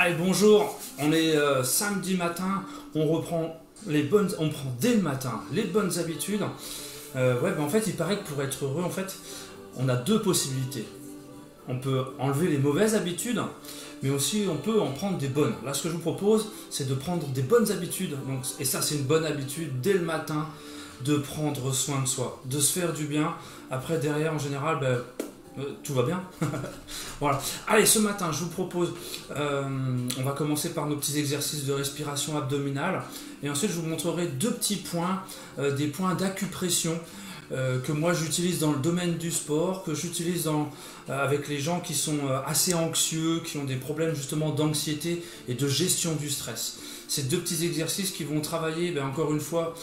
Allez, bonjour, on est samedi matin, on prend dès le matin les bonnes habitudes. En fait, il paraît que pour être heureux, en fait, on a deux possibilités. On peut enlever les mauvaises habitudes, mais aussi on peut en prendre des bonnes. Là, ce que je vous propose, c'est de prendre des bonnes habitudes. Et ça, c'est une bonne habitude dès le matin, de prendre soin de soi, de se faire du bien. Après, derrière, en général, tout va bien. Voilà. Allez, ce matin, je vous propose, on va commencer par nos petits exercices de respiration abdominale. Et ensuite, je vous montrerai deux petits points, des points d'acupression que moi j'utilise dans le domaine du sport, que j'utilise avec les gens qui sont assez anxieux, qui ont des problèmes justement d'anxiété et de gestion du stress. Ces deux petits exercices qui vont travailler, encore une fois,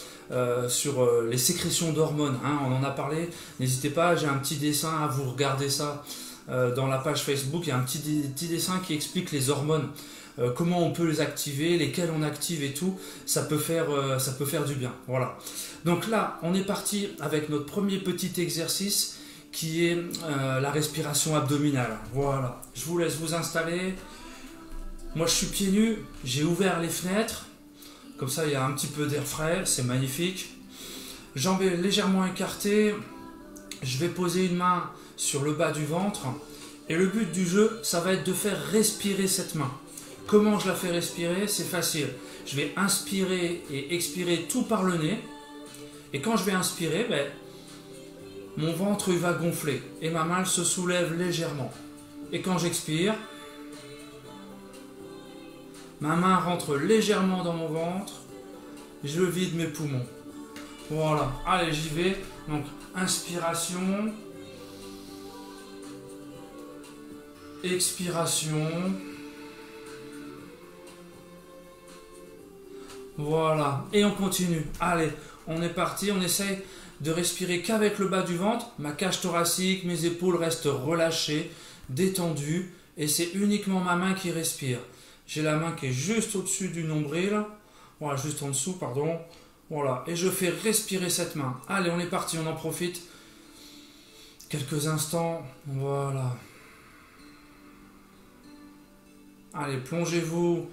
sur les sécrétions d'hormones. On en a parlé, n'hésitez pas, j'ai un petit dessin à vous regarder ça dans la page Facebook. Il y a un petit dessin qui explique les hormones, comment on peut les activer, lesquelles on active et tout. Ça peut faire du bien. Voilà. Donc là, on est parti avec notre premier petit exercice qui est la respiration abdominale. Voilà, je vous laisse vous installer. Moi, je suis pieds nus, j'ai ouvert les fenêtres. Comme ça, il y a un petit peu d'air frais, c'est magnifique. Jambes légèrement écartées. Je vais poser une main sur le bas du ventre. Et le but du jeu, ça va être de faire respirer cette main. Comment je la fais respirer? C'est facile. Je vais inspirer et expirer tout par le nez. Et quand je vais inspirer, mon ventre il va gonfler. Et ma main elle se soulève légèrement. Et quand j'expire, ma main rentre légèrement dans mon ventre. Je vide mes poumons. Voilà. Allez, j'y vais. Donc, inspiration. Expiration. Voilà. Et on continue. Allez, on est parti. On essaye de respirer qu'avec le bas du ventre. Ma cage thoracique, mes épaules restent relâchées, détendues. Et c'est uniquement ma main qui respire. J'ai la main qui est juste au-dessus du nombril. Voilà, juste en dessous, pardon. Voilà, et je fais respirer cette main. Allez, on est parti, on en profite. Quelques instants. Voilà. Allez, plongez-vous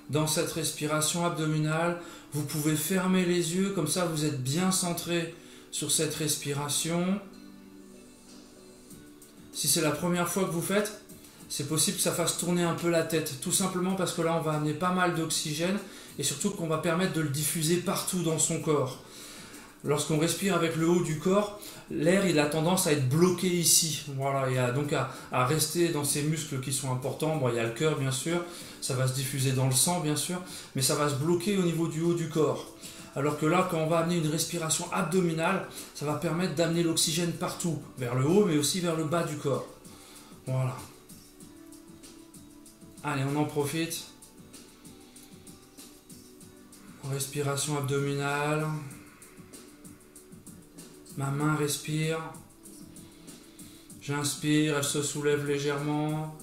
dans cette respiration abdominale. Vous pouvez fermer les yeux, comme ça vous êtes bien centré sur cette respiration. Si c'est la première fois que vous faites, c'est possible que ça fasse tourner un peu la tête, tout simplement parce que là on va amener pas mal d'oxygène et surtout qu'on va permettre de le diffuser partout dans son corps. Lorsqu'on respire avec le haut du corps, l'air il a tendance à être bloqué ici. Voilà, il y a donc à rester dans ces muscles qui sont importants. Bon, il y a le cœur bien sûr, ça va se diffuser dans le sang bien sûr, mais ça va se bloquer au niveau du haut du corps. Alors que là, quand on va amener une respiration abdominale, ça va permettre d'amener l'oxygène partout, vers le haut mais aussi vers le bas du corps. Voilà. Allez, on en profite. Respiration abdominale. Ma main respire. J'inspire, elle se soulève légèrement.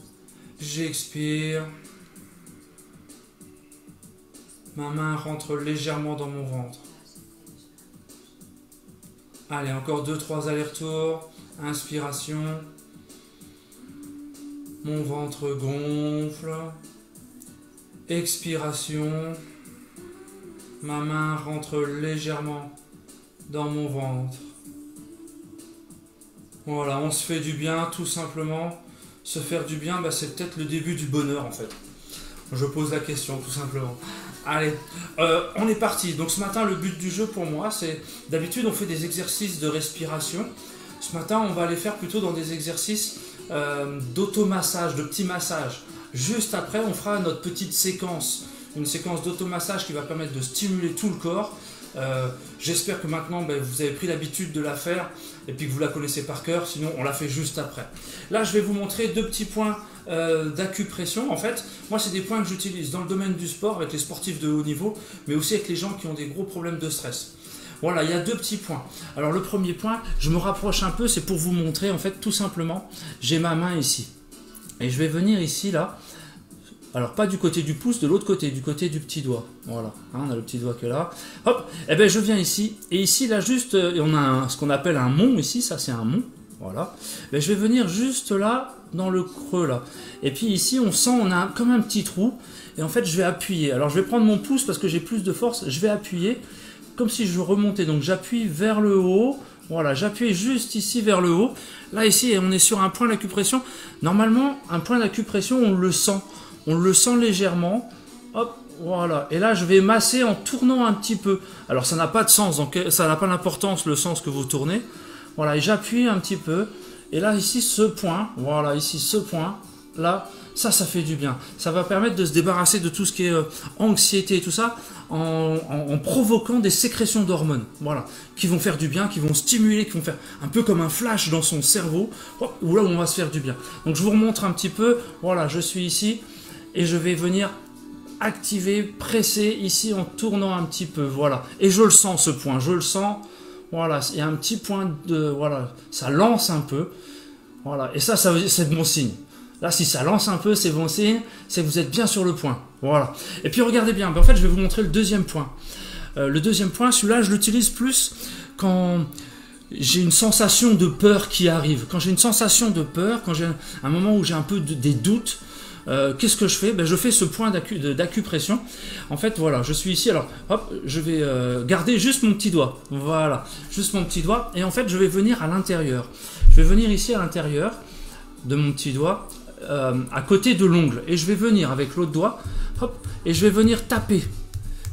J'expire. Ma main rentre légèrement dans mon ventre. Allez, encore 2-3 allers-retours. Inspiration. Mon ventre gonfle. Expiration. Ma main rentre légèrement dans mon ventre. Voilà, on se fait du bien tout simplement. Se faire du bien, c'est peut-être le début du bonheur en fait. Je pose la question tout simplement. Allez, on est parti. Donc ce matin, le but du jeu pour moi, c'est... D'habitude, on fait des exercices de respiration. Ce matin, on va les faire plutôt dans des exercices d'automassage, de petits massages. Juste après, on fera notre petite séquence, une séquence d'automassage qui va permettre de stimuler tout le corps. J'espère que maintenant vous avez pris l'habitude de la faire et puis que vous la connaissez par cœur, sinon on la fait juste après. Là, je vais vous montrer deux petits points d'acupression. En fait, moi, c'est des points que j'utilise dans le domaine du sport avec les sportifs de haut niveau, mais aussi avec les gens qui ont des gros problèmes de stress. Voilà, il y a deux petits points. Alors le premier point, je me rapproche un peu, c'est pour vous montrer en fait tout simplement, j'ai ma main ici. Et je vais venir ici là, alors pas du côté du pouce, de l'autre côté, du côté du petit doigt. Voilà, on a le petit doigt qui est là. Hop, et je viens ici, et ici là juste, on a ce qu'on appelle un mont ici, ça c'est un mont. voilà. Mais je vais venir juste là, dans le creux là. Et puis ici, on sent, on a comme un petit trou. Et en fait, je vais appuyer. Alors, je vais prendre mon pouce parce que j'ai plus de force. Je vais appuyer comme si je remontais. Donc, j'appuie vers le haut. Voilà, j'appuie juste ici vers le haut. Là, ici, on est sur un point d'acupression. Normalement, un point d'acupression, on le sent. On le sent légèrement. Hop, voilà. Et là, je vais masser en tournant un petit peu. Alors, ça n'a pas de sens. Donc, ça n'a pas d'importance le sens que vous tournez. Voilà, et j'appuie un petit peu. Et là, ici, ce point. Voilà, ici, ce point. Là, ça fait du bien. Ça va permettre de se débarrasser de tout ce qui est anxiété et tout ça en provoquant des sécrétions d'hormones. Voilà, qui vont faire du bien, qui vont stimuler, qui vont faire un peu comme un flash dans son cerveau, où là, on va se faire du bien. Donc, je vous remontre un petit peu. Voilà, je suis ici et je vais venir activer, presser ici en tournant un petit peu. Voilà, et je le sens, ce point. Je le sens. Voilà, il y a un petit point de... Voilà, ça lance un peu. Voilà, et ça c'est bon signe. Là, si ça lance un peu, c'est bon signe, c'est que vous êtes bien sur le point. Voilà. Et puis, regardez bien. En fait, je vais vous montrer le deuxième point. Le deuxième point, celui-là, je l'utilise plus quand j'ai une sensation de peur qui arrive. Quand j'ai une sensation de peur, quand j'ai un moment où j'ai un peu des doutes, qu'est-ce que je fais? Je fais ce point d'acupression. En fait, voilà, je suis ici. Alors, hop, je vais garder juste mon petit doigt. Voilà, juste mon petit doigt. Et en fait, je vais venir à l'intérieur. Je vais venir ici à l'intérieur de mon petit doigt, à côté de l'ongle. Et je vais venir avec l'autre doigt, hop, et je vais venir taper.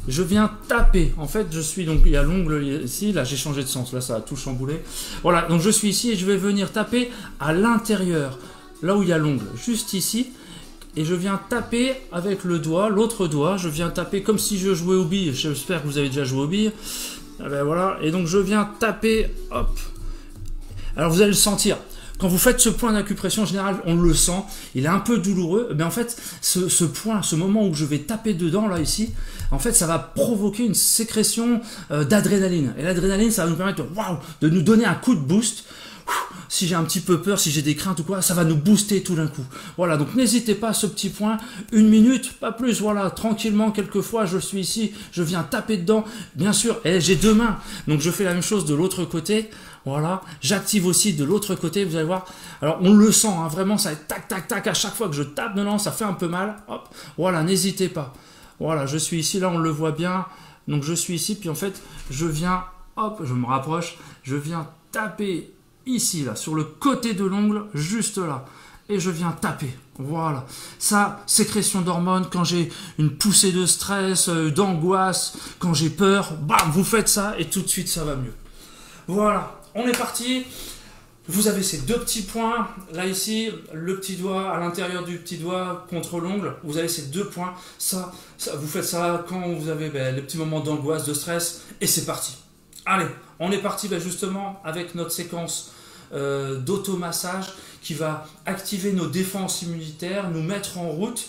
Je viens taper. En fait, je suis donc, il y a l'ongle ici. Là, j'ai changé de sens. Là, ça a tout chamboulé. Voilà, donc je suis ici et je vais venir taper à l'intérieur, là où il y a l'ongle, juste ici. Et je viens taper avec le doigt, l'autre doigt, je viens taper comme si je jouais aux billes. J'espère que vous avez déjà joué aux billes. Et ben voilà, et donc je viens taper, hop. Alors vous allez le sentir. Quand vous faites ce point d'acupression, en général, on le sent, il est un peu douloureux. Mais en fait, ce point, ce moment où je vais taper dedans, là, ici, en fait, ça va provoquer une sécrétion d'adrénaline. Et l'adrénaline, ça va nous permettre de nous donner un coup de boost. Si j'ai un petit peu peur, si j'ai des craintes ou quoi, ça va nous booster tout d'un coup. Voilà, donc n'hésitez pas à ce petit point, 1 minute, pas plus, voilà, tranquillement, quelquefois, je suis ici, je viens taper dedans, bien sûr, et j'ai 2 mains, donc je fais la même chose de l'autre côté, voilà, j'active aussi de l'autre côté, vous allez voir, alors on le sent, hein, vraiment, ça va être tac, tac, tac, à chaque fois que je tape dedans, ça fait un peu mal, hop, voilà, n'hésitez pas, voilà, je suis ici, là, on le voit bien, donc je suis ici, puis en fait, je viens, hop, je me rapproche, je viens taper ici, là, sur le côté de l'ongle, juste là. Et je viens taper. Voilà. Ça, sécrétion d'hormones, quand j'ai une poussée de stress, d'angoisse, quand j'ai peur, bam, vous faites ça et tout de suite, ça va mieux. Voilà. On est parti. Vous avez ces 2 petits points. Là, ici, le petit doigt, à l'intérieur du petit doigt, contre l'ongle. Vous avez ces 2 points. Ça, vous faites ça quand vous avez les petits moments d'angoisse, de stress. Et c'est parti. Allez, on est parti justement avec notre séquence d'automassage qui va activer nos défenses immunitaires, nous mettre en route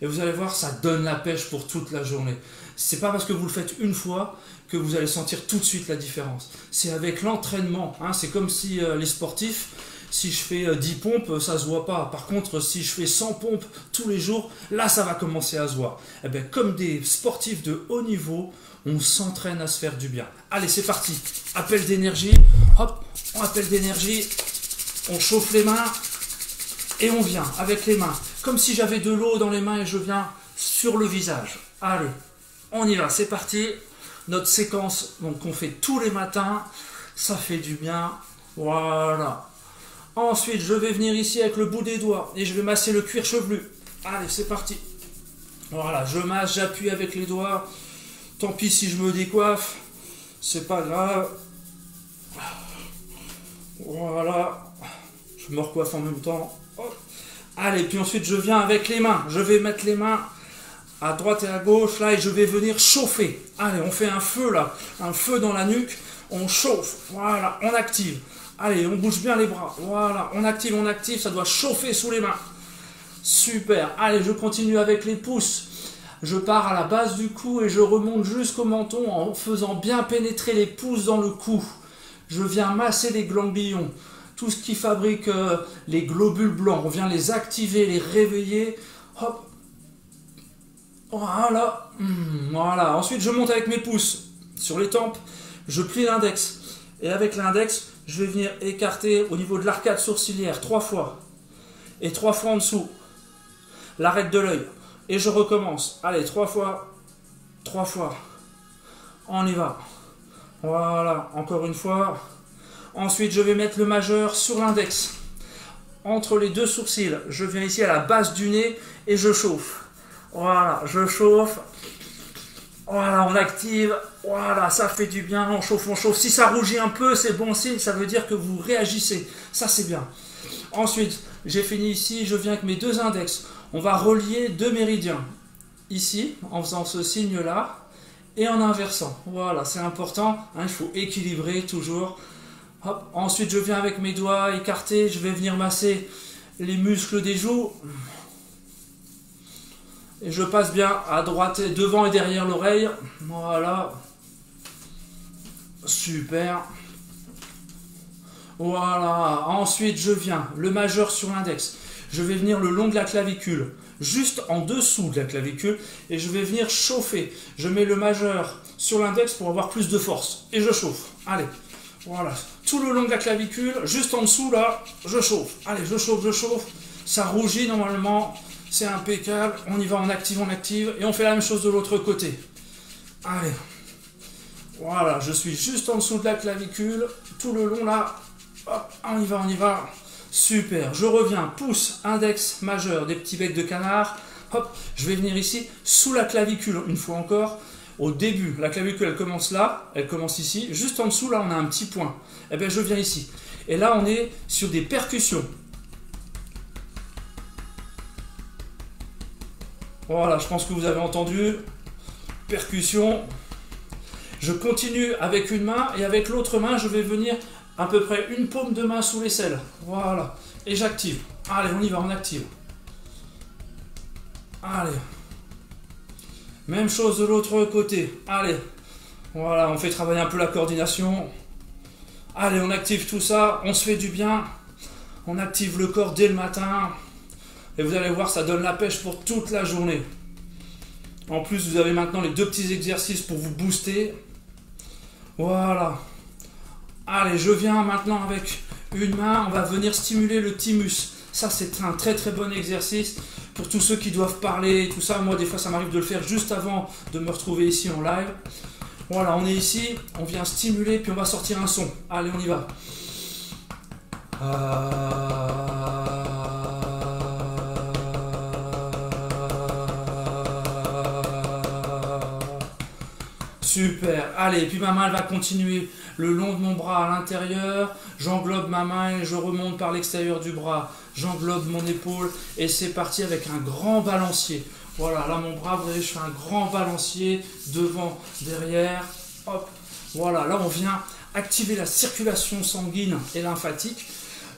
et vous allez voir, ça donne la pêche pour toute la journée. C'est pas parce que vous le faites une fois que vous allez sentir tout de suite la différence. C'est avec l'entraînement, hein, c'est comme si les sportifs, si je fais 10 pompes, ça se voit pas. Par contre, si je fais 100 pompes tous les jours, là ça va commencer à se voir. Et bien, comme des sportifs de haut niveau, on s'entraîne à se faire du bien. Allez, c'est parti. Appel d'énergie. Hop, on appelle d'énergie. On chauffe les mains. Et on vient avec les mains. Comme si j'avais de l'eau dans les mains et je viens sur le visage. Allez, on y va. C'est parti. Notre séquence qu'on fait tous les matins. Ça fait du bien. Voilà. Ensuite, je vais venir ici avec le bout des doigts. Et je vais masser le cuir chevelu. Allez, c'est parti. Voilà, je masse, j'appuie avec les doigts. Tant pis si je me décoiffe, c'est pas grave. Voilà, je me recoiffe en même temps. Hop. Allez, puis ensuite je viens avec les mains. Je vais mettre les mains à droite et à gauche là et je vais venir chauffer. Allez, on fait un feu là, un feu dans la nuque. On chauffe, voilà, on active. Allez, on bouge bien les bras. Voilà, on active, ça doit chauffer sous les mains. Super. Allez, je continue avec les pouces. Je pars à la base du cou et je remonte jusqu'au menton en faisant bien pénétrer les pouces dans le cou. Je viens masser les ganglions, tout ce qui fabrique les globules blancs. On vient les activer, les réveiller. Hop. Voilà. Voilà. Ensuite, je monte avec mes pouces sur les tempes. Je plie l'index. Et avec l'index, je vais venir écarter au niveau de l'arcade sourcilière 3 fois. Et 3 fois en dessous. L'arête de l'œil. Et je recommence. Allez, 3 fois. 3 fois. On y va. Voilà, encore une fois. Ensuite, je vais mettre le majeur sur l'index. Entre les deux sourcils. Je viens ici à la base du nez et je chauffe. Voilà, je chauffe. Voilà, on active. Voilà, ça fait du bien. On chauffe, on chauffe. Si ça rougit un peu, c'est bon signe. Ça veut dire que vous réagissez. Ça, c'est bien. Ensuite, j'ai fini ici. Je viens avec mes deux index. On va relier deux méridiens. Ici, en faisant ce signe-là. Et en inversant. Voilà, c'est important. Hein, il faut équilibrer toujours. Hop. Ensuite, je viens avec mes doigts écartés. Je vais venir masser les muscles des joues. Et je passe bien à droite, devant et derrière l'oreille. Voilà. Super. Voilà. Ensuite, je viens, le majeur sur l'index. Je vais venir le long de la clavicule, juste en dessous de la clavicule. Et je vais venir chauffer. Je mets le majeur sur l'index pour avoir plus de force. Et je chauffe. Allez. Voilà. Tout le long de la clavicule, juste en dessous, là, je chauffe. Allez, je chauffe, je chauffe. Ça rougit normalement. C'est impeccable. On y va, on active. Et on fait la même chose de l'autre côté. Allez. Voilà, je suis juste en dessous de la clavicule. Tout le long, là. Hop, on y va. Super. Je reviens. Pouce, index, majeur. Des petits becs de canard. Hop, je vais venir ici, sous la clavicule, une fois encore. Au début, la clavicule, elle commence là. Elle commence ici. Juste en dessous, là, on a un petit point. Eh bien, je viens ici. Et là, on est sur des percussions. Voilà, je pense que vous avez entendu. Percussion. Je continue avec une main et avec l'autre main, je vais venir à peu près une paume de main sous l'aisselle. Voilà. Et j'active. Allez, on y va, on active. Allez. Même chose de l'autre côté. Allez. Voilà, on fait travailler un peu la coordination. Allez, on active tout ça. On se fait du bien. On active le corps dès le matin. Et vous allez voir, ça donne la pêche pour toute la journée. En plus, vous avez maintenant les deux petits exercices pour vous booster. Voilà. Allez, je viens maintenant avec une main. On va venir stimuler le thymus. Ça, c'est un très très bon exercice pour tous ceux qui doivent parler et tout ça. Moi, des fois, ça m'arrive de le faire juste avant de me retrouver ici en live. Voilà, on est ici. On vient stimuler, puis on va sortir un son. Allez, on y va. Super. Allez, puis ma main elle va continuer le long de mon bras à l'intérieur. J'englobe ma main et je remonte par l'extérieur du bras. J'englobe mon épaule et c'est parti avec un grand balancier. Voilà, là mon bras, vous voyez, je fais un grand balancier devant, derrière. Hop. Voilà, là on vient activer la circulation sanguine et lymphatique.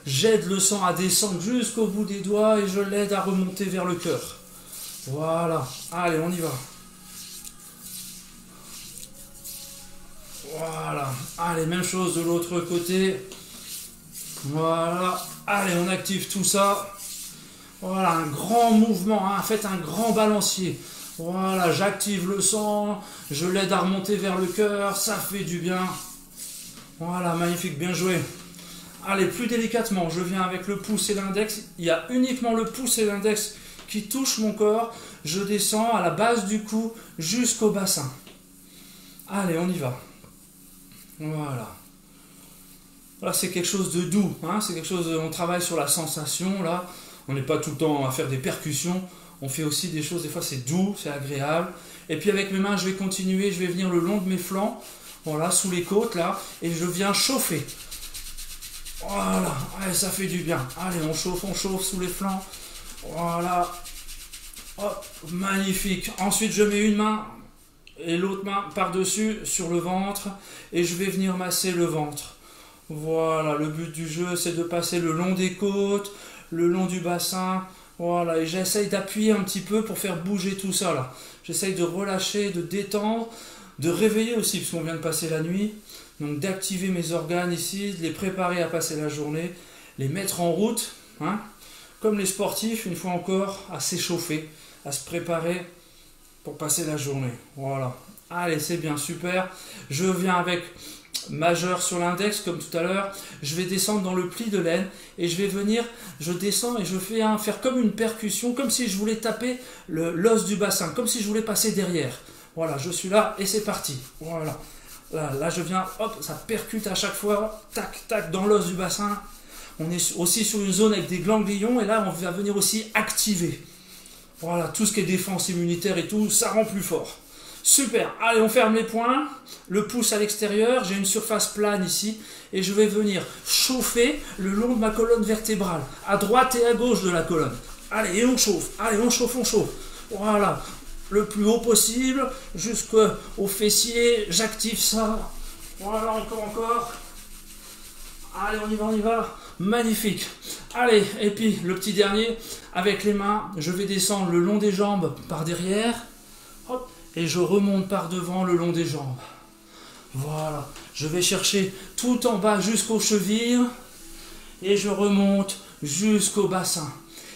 J'aide le sang à descendre jusqu'au bout des doigts et je l'aide à remonter vers le cœur. Voilà. Allez, on y va. Voilà. Allez, même chose de l'autre côté. Voilà. Allez, on active tout ça. Voilà, un grand mouvement. Hein. Faites un grand balancier. Voilà, j'active le sang. Je l'aide à remonter vers le cœur. Ça fait du bien. Voilà, magnifique, bien joué. Allez, plus délicatement, je viens avec le pouce et l'index. Il y a uniquement le pouce et l'index qui touchent mon corps. Je descends à la base du cou jusqu'au bassin. Allez, on y va. Voilà. Là, c'est quelque chose de doux. Hein, c'est quelque chose. On travaille sur la sensation. Là, on n'est pas tout le temps à faire des percussions. On fait aussi des choses. Des fois, c'est doux, c'est agréable. Et puis avec mes mains, je vais continuer. Je vais venir le long de mes flancs. Voilà, sous les côtes là, et je viens chauffer. Voilà, allez, ça fait du bien. Allez, on chauffe sous les flancs. Voilà. Hop, magnifique. Ensuite, je mets une main et l'autre main par-dessus sur le ventre et je vais venir masser le ventre. Voilà, le but du jeu, c'est de passer le long des côtes, le long du bassin. Voilà, et j'essaye d'appuyer un petit peu pour faire bouger tout ça là. J'essaye de relâcher, de détendre, de réveiller aussi, parce qu'on vient de passer la nuit. Donc d'activer mes organes ici, de les préparer à passer la journée, les mettre en route, hein, comme les sportifs, une fois encore, à s'échauffer, à se préparer pour passer la journée. Voilà. Allez, c'est bien, super. Je viens avec majeur sur l'index comme tout à l'heure, je vais descendre dans le pli de l'aine et je vais venir, je descends et je fais faire comme une percussion, comme si je voulais taper l'os du bassin, comme si je voulais passer derrière. Voilà, je suis là et c'est parti. Voilà. Là, je viens, hop, ça percute à chaque fois, tac, tac, dans l'os du bassin. On est aussi sur une zone avec des ganglions et là, on va venir aussi activer. Voilà, tout ce qui est défense immunitaire et tout, ça rend plus fort. Super, allez, on ferme les poings, le pouce à l'extérieur, j'ai une surface plane ici, et je vais venir chauffer le long de ma colonne vertébrale, à droite et à gauche de la colonne. Allez, et on chauffe, allez, on chauffe, on chauffe. Voilà, le plus haut possible, jusqu'au fessier, j'active ça. Voilà, encore. Allez, on y va, on y va. Magnifique. Allez, et puis le petit dernier, avec les mains, je vais descendre le long des jambes par derrière. Hop. Et je remonte par devant le long des jambes. Voilà. Je vais chercher tout en bas jusqu'aux chevilles. Et je remonte jusqu'au bassin.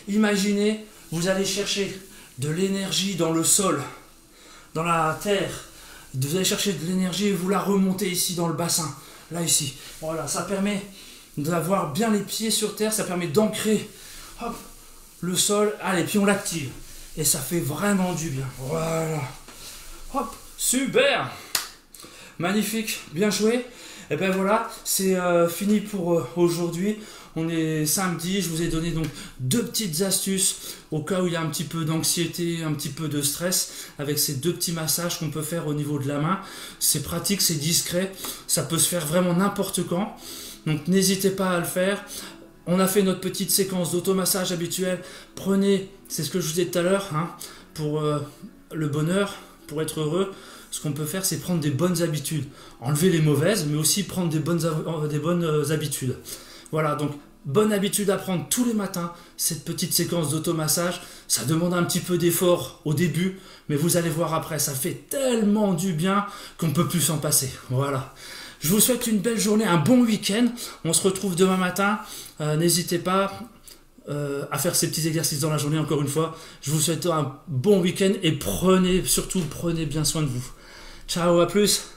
Imaginez, vous allez chercher de l'énergie dans le sol, dans la terre. Vous allez chercher de l'énergie et vous la remontez ici dans le bassin. Là, ici. Voilà, ça permet d'avoir bien les pieds sur terre. Ça permet d'ancrer le sol. Allez, puis on l'active. Et ça fait vraiment du bien. Voilà. Hop, super, magnifique, bien joué. Et ben voilà, c'est fini pour aujourd'hui. On est samedi, je vous ai donné donc 2 petites astuces au cas où il y a un petit peu d'anxiété, un petit peu de stress, avec ces 2 petits massages qu'on peut faire au niveau de la main. C'est pratique, c'est discret, ça peut se faire vraiment n'importe quand. Donc n'hésitez pas à le faire. On a fait notre petite séquence d'automassage habituelle. Prenez, c'est ce que je vous disais tout à l'heure, hein, pour le bonheur. Pour être heureux, ce qu'on peut faire, c'est prendre des bonnes habitudes. Enlever les mauvaises, mais aussi prendre des bonnes habitudes. Voilà, donc bonne habitude à prendre tous les matins, cette petite séquence d'automassage. Ça demande un petit peu d'effort au début, mais vous allez voir après, ça fait tellement du bien qu'on ne peut plus s'en passer. Voilà. Je vous souhaite une belle journée, un bon week-end. On se retrouve demain matin. N'hésitez pas à faire ces petits exercices dans la journée. Encore une fois, je vous souhaite un bon week-end et surtout prenez bien soin de vous. Ciao, à plus.